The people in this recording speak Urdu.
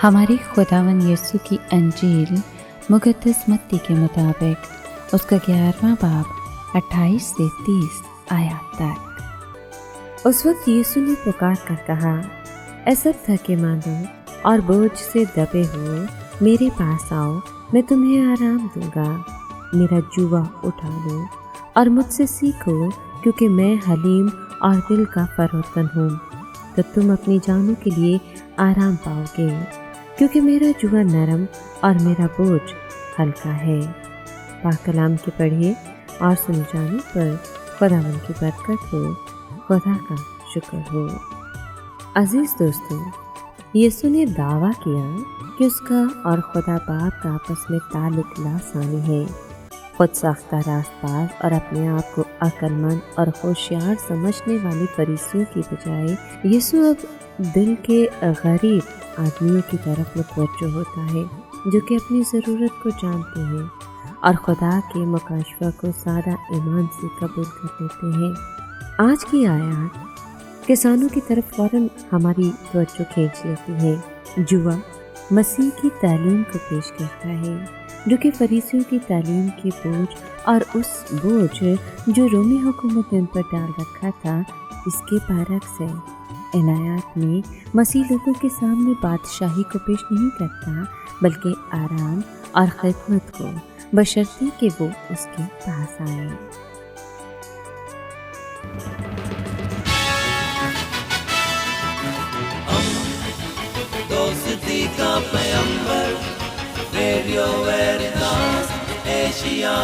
ہمارے خداوند یسوع کی انجیل مقدس متی کے مطابق اس کا 11واں باب 28 سے 30 آیات تک۔ اس وقت یسوع نے پکار کر کہا، اے سب تھکے ماندو اور بوجھ سے دبے ہوئے میرے پاس آؤ، میں تمہیں آرام دوں گا۔ میرا جوا اٹھا لو اور مجھ سے سیکھو، کیونکہ میں حلیم اور دل کا فروتن ہوں، تو تم اپنی جانوں کے لیے آرام پاؤ گے، کیونکہ میرا جوا نرم اور میرا بوجھ ہلکا ہے۔ پاک کلام کے پڑھیے اور سن جانے پر خداوند کی برکت ہو، خدا کا شکر ہو۔ عزیز دوستو، یسوع نے دعویٰ کیا کہ اس کا اور خدا باپ کا آپس میں تعلق لاسانی ہے۔ خود ساختہ راست باز اور اپنے آپ کو عقل مند اور ہوشیار سمجھنے والی فریسیوں کی بجائے یسوع اب دل کے غریب آدمیوں کی طرف متوجہ ہوتا ہے، جو کہ اپنی ضرورت کو جانتے ہیں اور خدا کے مکاشفہ کو سادہ ایمان سے قبول کر لیتے ہیں۔ آج کی آیات کسانوں کی طرف فوراً ہماری توجہ کھینچ لیتی ہے۔ جوا مسیح کی تعلیم کو پیش کرتا ہے، جو کہ فریسیوں کی تعلیم کے بوجھ اور اس بوجھ جو رومی حکومت نے ان پر ڈال رکھا تھا اس کے برعکس ہے۔ ان آیات میں مسیح لوگوں کے سامنے بادشاہی کو پیش نہیں کرتا، بلکہ آرام اور خدمت کو، بشرطیے کہ وہ اس کے پاس آئے۔ دوستی کا پیمبر، ریڈیو ویریتاس ایشیا۔